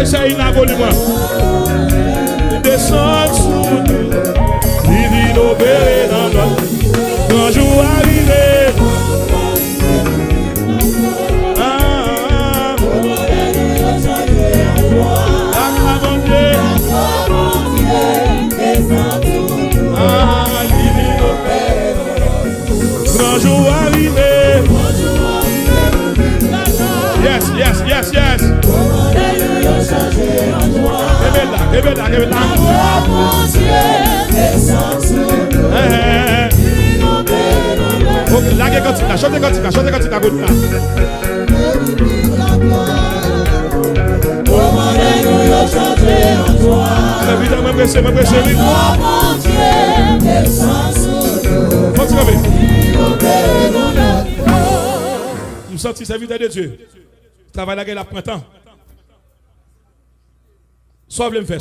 Essaye la volume. Descends sous nous. Divine opéré dans notre vie. Quand jour arrivé. Grand jour arrivé. Yes, yes, yes, yes. Give it là. Ok, là, chantez quand il là. Nous sentons serviteur de Dieu. Travail là, il a printemps. Soit me faire.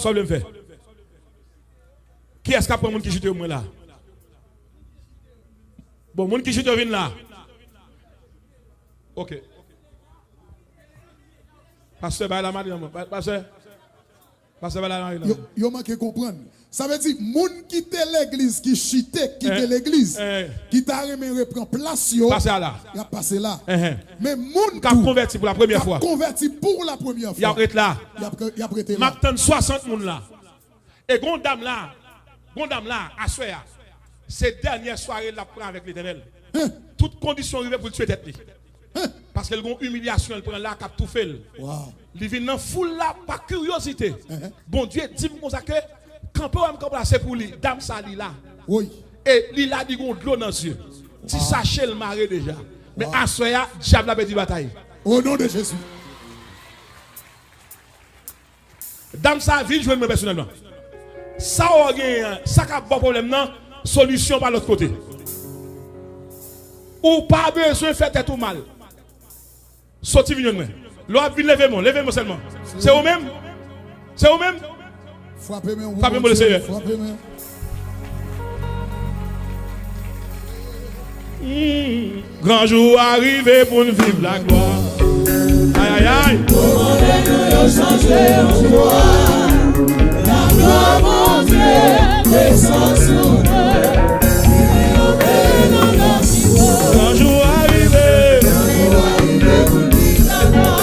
Qui est-ce qui a pris le monde qui chute au moins là? Bon, le monde qui chute au vin là. Ok. Pasteur, la madame. Pasteur, la madame. Yo manque comprendre. Ça veut dire, moun qui quitte l'église, qui chite, quitte l'église, qui t'a reprend place, yo. Passez là. Il a passé là. Mais moun qui a converti pour la première fois. Converti pour la première fois. Il a prêté là. Il a prêté là. Maintenant 60 moun là. Et grande dame là, à soir, cette dernière soirée la prend avec l'Éternel. Toutes conditions arrivées pour le tuer tête. Parce qu'elle a une humiliation, elle prend là, cap tout fait. Il vient dans foule là par curiosité. Bon Dieu dit comme ça que quand on va placer pour lui, dame ça là. Oui. Et il a dit qu'on de l'eau dans les yeux. Tu sachez le maré déjà. Mais à soir, diable a perdu bataille. Au nom de Jésus. Dame ça vient jouer moi personnellement. Ça a un bon problème non, solution par l'autre côté. Ou pas besoin de faire tête ou mal. Sorti vignon moi. L'autre vient levez-moi seulement. C'est au même. Frappez-moi le Seigneur. Grand jour arrivé pour nous vivre la gloire. Aïe. Comment changer en joie. La gloire, mon Dieu, descend sur nous. Grand jour arrivé. Pour vivre la gloire.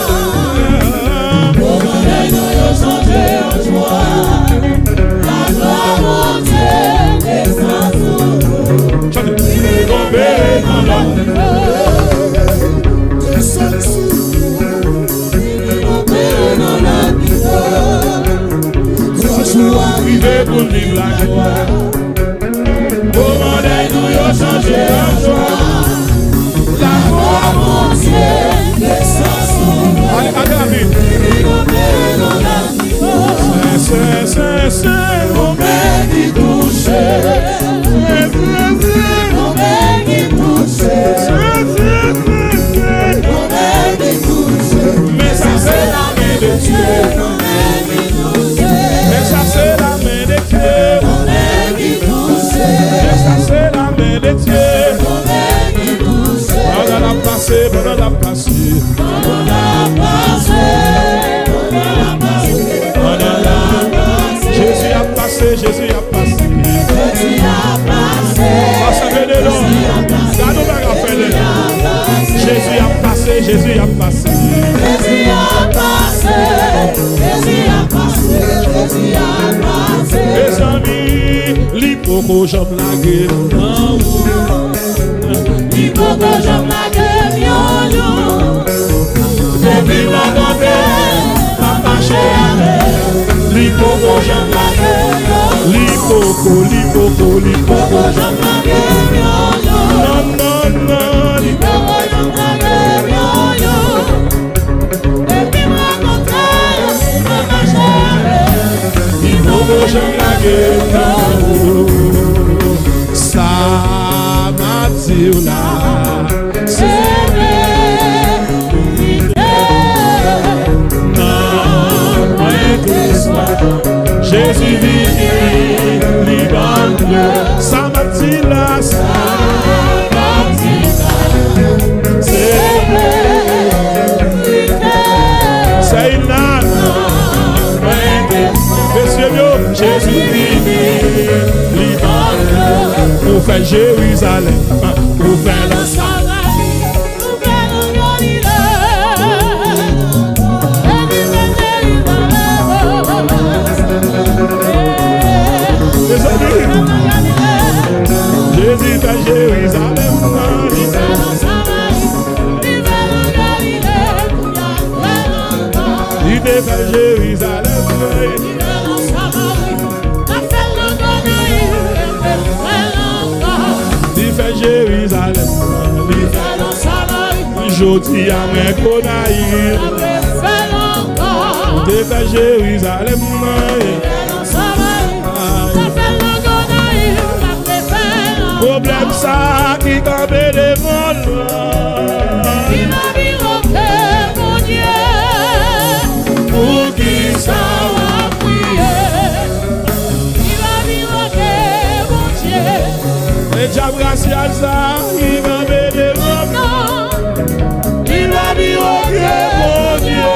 Comment changer en joie. La gloire, mon Dieu, descend sur nous. Tomber dans l'eau. Descend sur nous. Arrivé pour vivre la gloire. Commandez-nous de changer en joie. La gloire, mon Dieu, descend sur nous. Allez, la vie. C'est, on met qui touche. On met qui touche. Mais ça, c'est la main de Dieu. Mais ça c'est la main de Dieu. Mais ça c'est la main de Dieu. Pendant la passée. Jésus a passé. Jésus a passé. Jésus a passé. Mes amis, l'hypoco j'aime la gueule. L'hypoco j'aime la gueule. Depuis ma grand-père, papa chérie. L'hypoco j'aime la gueule. L'hypoco j'aime la gueule. Non. L'hypoco j'aime la gueule. Depuis ma grand-père, papa chérie. L'hypoco j'aime la gueule. Ça m'a dit là. Jésus vit, libre, ça m'a dit là, c'est là, Jérusalem, pour faire le Jésus fait Jérusalem, il fait Jérusalem, il fait Jérusalem, Jodi à mes Konaïr, il fait Jérusalem, problème ça qui tombe devant nous. Il m'a dit ok mon Dieu, pour qui ça va prier. Il m'a dit ok mon Dieu, et diable racial ça qui tombe devant nous. Il m'a dit ok mon Dieu,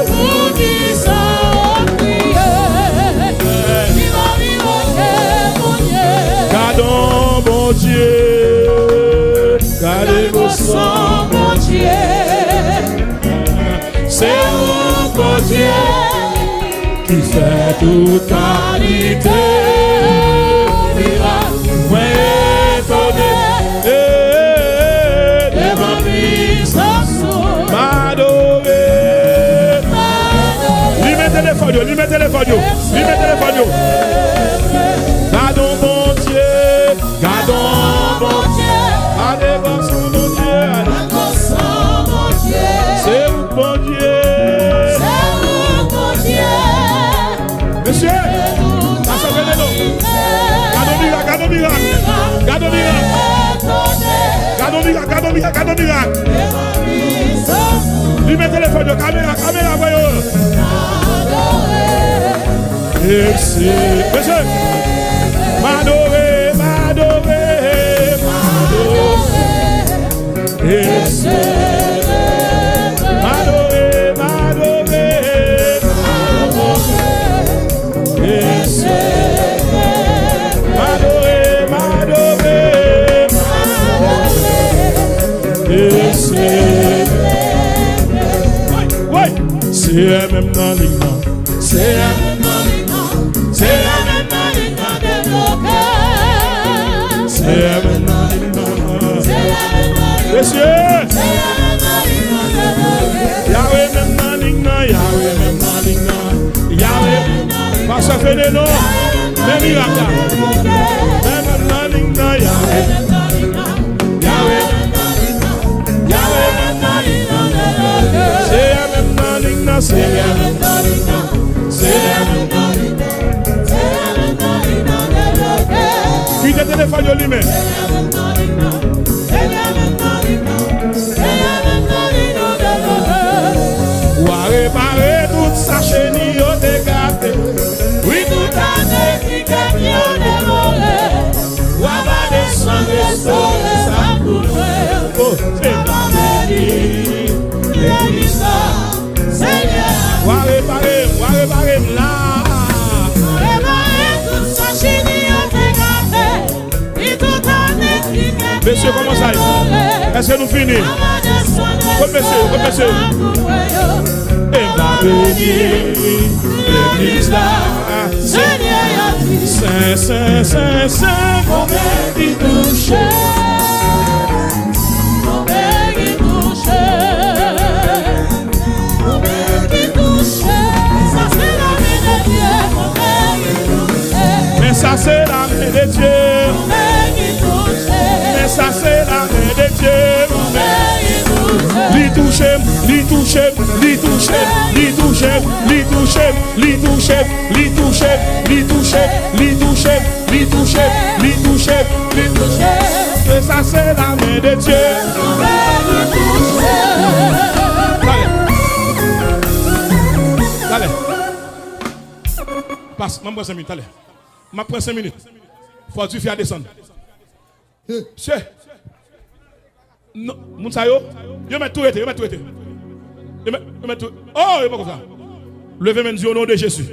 pour qui ça va prier. Il m'a dit ok mon Dieu. Gardons mon Dieu, gardez vos sangs, mon Dieu. c'est vous mon Dieu qui fait toute qualité. Ouais, étonné, devant lui, m'adorer. Lui mettez les photos, lui mettez les photos, lui mettez les photos. Gardons mon Dieu, gardons mon Dieu, allez voir son mon Dieu, c'est vous mon Dieu. Monsieur, ça s'en fait de nous. Gardons miracle, gardons miracle, gardons miracle, gardons miracle, gardons miracle, gardons miracle. Lui mettez les photos, caméra, caméra, voyons. Monsieur, m'adorer, m'adorer, m'adorer, m'adorer, m'adorer, c'est même dans les mains, c'est même dans les mains, c'est même dans les mains de nos cœurs, c'est même dans les mains, monsieur, Yahweh même dans les mains, Yahweh même dans les mains, Yahweh, parce que fait des noms, même miracle, même dans les mains, Yahweh, Yahweh, Yahweh même dans les mains, c'est même dans les mains, c'est même dans les mains, c'est même dans les mains, qui te téléphone au lui-même. Ou à réparer toute sa chenille au dégâté. Oui, tout à fait, qui gagne au dévoré. Ou à va descendre et sauver sa couleur. Oh, c'est pas béni, béni ça, Seigneur. Ou à réparer là. Monsieur, comment ça y est? Est-ce que nous finissons? Monsieur. Et va bénir l'église là. Saint, combien qui touche. Mais ça c'est la main de Dieu. Mais ça c'est la main de Dieu. Li touche, li touche, li touche, li touche, li touche, li touche, li touche, li touche, li touche, li touche, li touche, li touche. Mais ça c'est la main de Dieu. Allez. Passe, m'en prends 5 minutes, allez. M'en prends 5 minutes. Faut que tu fasses descendre. Monsieur. Non, Mounsayo, yo met tout été, yo met tout été. Yo met tout. Oh, yo pas comme ça. Levez mes yeux au nom de Jésus.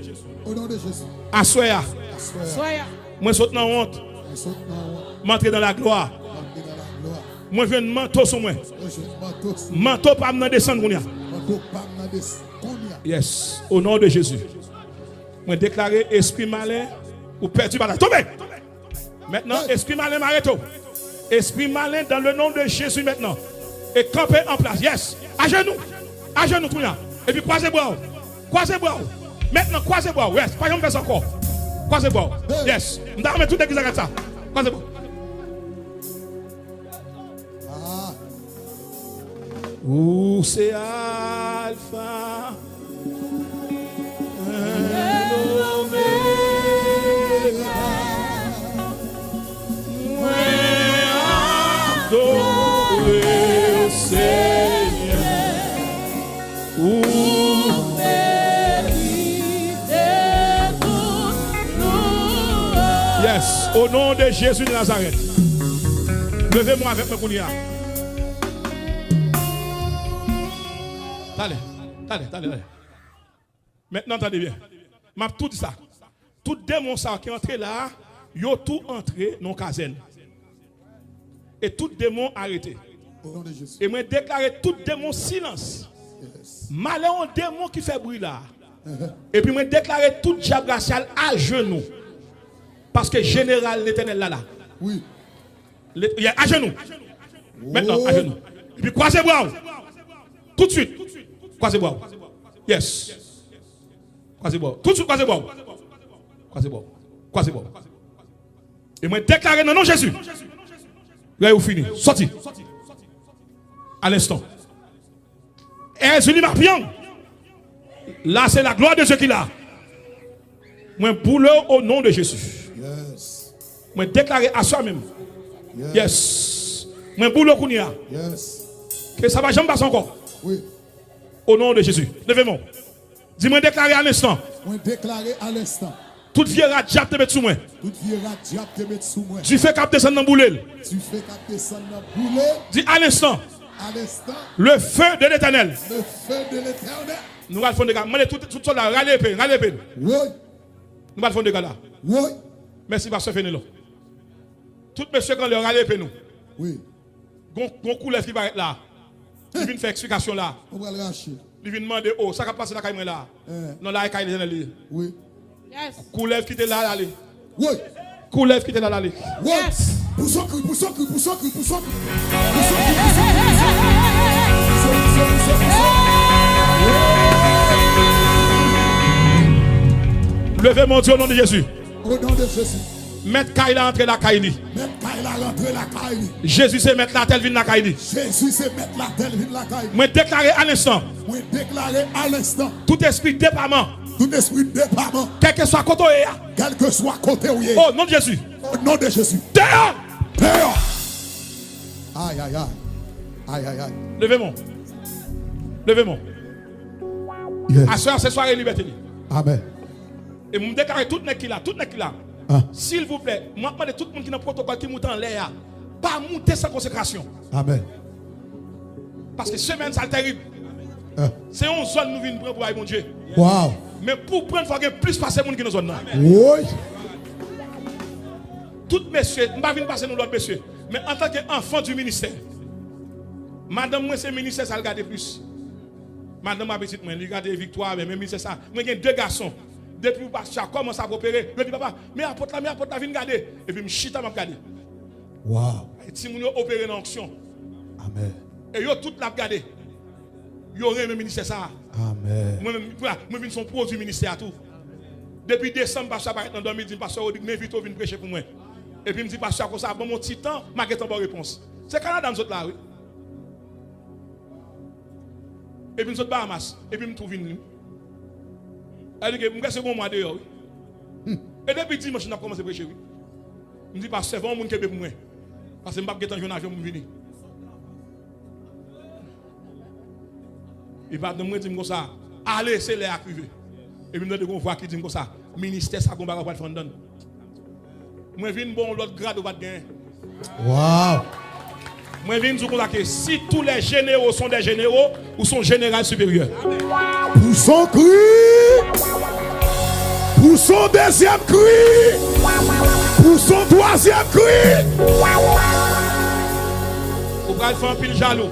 Au nom de Jésus. Assoya. Soya. Moi saute dans honte. Saute dans honte. M'entrer dans la gloire. Entrer dans la gloire. Moi, je viens de manteau sur moi. Moi, je manteau sur Manteau pas me descendre. manteau pas me descendre. Yes. Au nom de Jésus. Moi, déclarer esprit malin ou perdu par la. Tombez. Maintenant, esprit malin, m'arrête. Esprit malin dans le nom de Jésus maintenant. Et camper en place. Yes. À genoux. À genoux, tout là. Et puis croisez bois. Croisez bois. Maintenant, croisez bois. Yes. Pas jamais faire ça encore. Croisez bois. Yes. Nous avons tout l'église avec ça. Croisez bois. Ah. Où c'est Alpha. Yes, au nom de Jésus de Nazareth. Levez-moi avec mes kounia. Allez. Maintenant, attendez bien. M'a tout dit ça. Tout démon ça qui est entré là, yo tout entré dans caserne. Et tout démon arrêté. Au nom de Jésus. Et moi déclarer tout démon silence. Yes. Malheur un démon qui fait bruit là. Et puis moi déclarer tout diable racial à genoux. Parce que général l'Éternel là. Oui. Il y a à genoux. Maintenant à genoux. Et puis croisez bois. Tout de suite. Croisez bois. Yes. Croisez bois. Tout de suite croisez bois. Croisez bois. Croisez bois. Et moi déclarer non non Jésus. Là vous fini. Sorti. À l'instant. Et Zuli Marpian. Là c'est la gloire de Dieu qui a. Moi boule au nom de Jésus. Yes. Moi déclarer à soi-même. Yes. Moi boule au kounia. Yes. Que ça va jamais passer encore. Oui. Au nom de Jésus. Levez-moi. Dis-moi déclarer à l'instant. Moi déclarer à l'instant. Toute vieille diable te met sous moi. Toute vieille diable te met sous moi. Tu fais cap descendre dans boulel. Tu fais cap descendre dans boulet. Dis à l'instant. À l'instant. Le feu de l'Éternel. Le feu de l'Éternel. Nous allons faire des gars. Moi tout ça là, râler peine. Oui. Nous allons faire des gars là. Oui. Merci pasteur Fénélo. Tout monsieur quand le râler peine nous. Oui. Gon couleur qui va être là. Il vient faire explication là. On va le racher. Il vient demander oh, ça va passer dans la là. Non là il l'Éternel. Oui. Yes. Couleur qui était là aller. Oui. Couleur qui était là aller. Oui. Yes. Poussons cru. Levez mon Dieu au nom de Jésus. Au nom de Jésus. Mettre Kaila entre la Kaili. Mettre Kaila rentrer la Kaili. Jésus c'est mettre la telle ville la Kaili. Jésus c'est mettre la telle ville la Kaili. Moi déclarer à l'instant. Moi déclarer à l'instant. Tout esprit départ. Tout esprit de départ. Quel que soit côté. Quel que soit côté où il est. Oh nom de Jésus. Au nom de Jésus. Dehors. Dehors. Aïe. Levez-moi. Yes. À ce soir, c'est soirée liberté. Amen. Et je me déclare tout le monde qui là. Ah. S'il vous plaît, moi je demande tout le monde qui est dans le protocole qui monte en l'air. Pas monter sans consécration. Amen. Parce que semaine ça terrible. C'est une zone nous venons prendre pour mon Dieu. Wow. Mais pour prendre, il faut qu'il y ait plus passer monde qui dans zone là. Oui. Tout monsieur, je ne vais pas venir passer nous l'autre monsieur. Mais en tant qu'enfant du ministère, madame, moi c'est ministère, ça regarde plus. Madame, ma petite, moi, regarde Victoire, mais même c'est ça. Moi j'ai deux garçons. Depuis que pasteur commence à opérer, je dis papa, mais apporte la, viens regarder. Et puis je chita, je regarder. Wow. Et si nous opéré dans l'action. Amen. Et yo tout la regarder. Yo aurait même ministère ça. Amen. Moi je son produit ministère tout. Depuis décembre, pasteur paraît dans 2010, pasteur m'invite à venir prêcher pour moi. Et puis me dit pasteur comme ça, bon mon petit temps, m'a une bonne réponse. C'est Canada nous autres là, oui. Et puis nous autres Bahamas, et puis me trouve une. Elle dit que je suis bon mois dehors. Et depuis dimanche, je commencé à prêcher. Je me dis pas, c'est vraiment mon qui est pour moi. Parce que je ne peux pas un avion pour venir. Il va me dire comme ça, allez, c'est l'air privé. Et puis nous devons voir qui dit comme ça, ministère, ça qu'on va pas faire. Moi, je viens bon l'autre grade au bas de gain. Wow. Moi, je viens dire que si tous les généraux sont des généraux, ou sont généraux supérieurs. Poussons cri. Poussons deuxième cri. Pour son troisième cri. Vous pouvez faire un pile jaloux.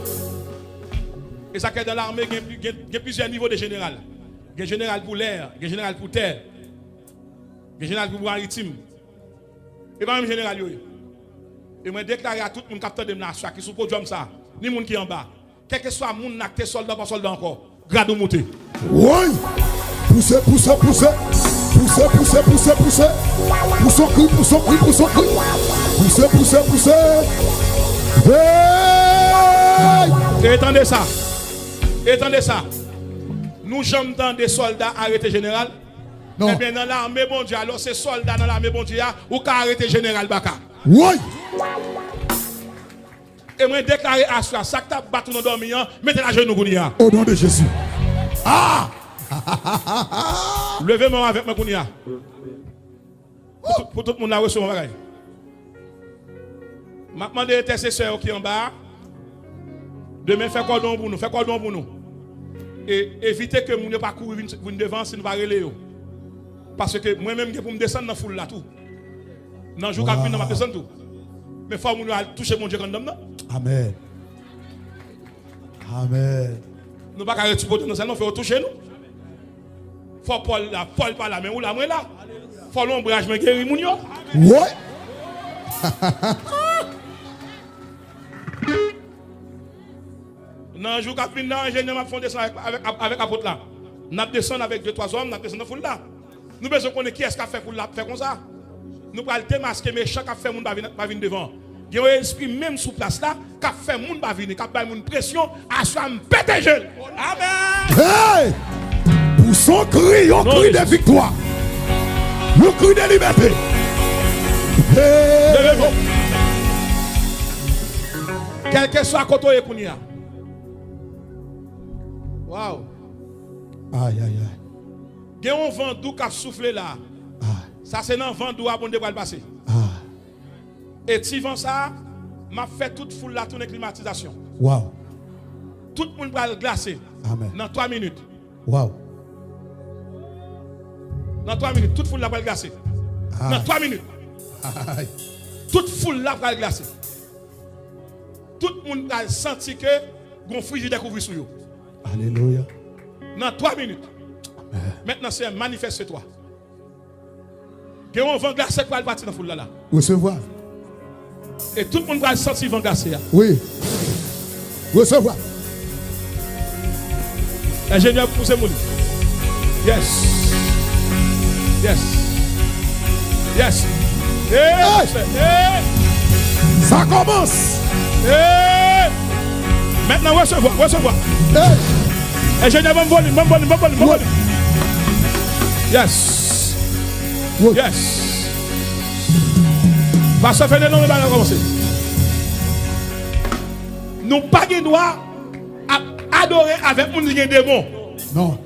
Et ça, dans l'armée, il y a plusieurs niveaux de général. Il y a un général pour l'air, il y a un général pour terre, il y a un général pour maritime. Et pas même général. Et moi, déclaré à tout le monde capteur de la qui sous podium ça, ni monde qui est en bas. Quel que soit mon acte, soldat par soldat encore, grade ou monté. Oui. Poussez, poussez, poussez. Poussez, poussez, poussez, poussez. Poussons cri, poussons cri, poussons cri. Poussez, poussez, poussez. Hey! Et étendez ça. Étendez ça. Nous jamais dans des soldats arrêtés général. Non. Eh bien, dans l'armée bon Dieu, alors c'est soldats dans l'armée bon Dieu, ou qu'à arrêter général Baka. Oui. Et moi déclaré à soi, ça que tu as battu dans dormir, mettez la genou Kounia. Au nom de Jésus. Ah! Levez-moi avec moi Kounia. Pour tout le monde a reçu mon bagage. Je demande aux intercesseurs qui sont en bas. Demain, faites cordon pour nous. Faites cordon pour nous. Et évitez que nous ne pas courir devant si nous ne pas relayer. Parce que moi-même, je peux me descendre dans la foule là tout. Dans le jour où je vais descendre tout. Mais il faut que nous toucher mon Dieu quand même. Amen. Amen. Nous ne pouvons pas récupérer nous seulement, il faut toucher nous. Il faut Paul par la main ou la main là. Il faut l'ombrage, mais guérir mon Dieu. Ouais. Dans le jour où je vais l'ingénieur m'a descendre avec l'apôtre là. Nous descendons avec 2-3 hommes, nous descendons dans la foule là. Nous besoin connaître qui est-ce qui a fait pour faire comme ça. Nous allons démasquer mais chaque fait monde va venir devant. Il y a un esprit même sous place là qui a fait monde va venir, qui a fait une pression à soi me péter jeune. Amen. Hey! Pour son cri, un cri de victoire. Le cri de liberté. Hey! Levez-vous. Quel que soit côté de Kounia. Waouh. Aïe, aïe, aïe. Il y a un vent doux qui a soufflé là. Ah. Ça c'est un vent doux à bon de passer. Ah. Et si vent ça, m'a fait toute foule là tourner climatisation. Wow. Tout le monde va glacer. Amen. Dans 3 minutes. Wow. Dans 3 minutes, toute foule là va glacer. Ah. Dans 3 minutes. Aïe. Toute foule là va glacer. Tout le monde va sentir que gon frigidaire couvert sur eux. Alléluia. Dans 3 minutes. Amen. Maintenant c'est manifeste-toi. Que on vent glacé pour aller partir dans la foule là. Recevoir. Et tout le monde va sentir vent glacé. Oui. Recevoir. Ingénieur poussez mon. Yes. Yes. Yes. Hey. Hey. Ça commence. Hey. Maintenant recevoir, recevoir. Hey. Ingénieur bon volume. Yes. Oui. Yes. Pasteur Fernand, nous allons commencer. Nous pas de droit à adorer avec un démon. Non.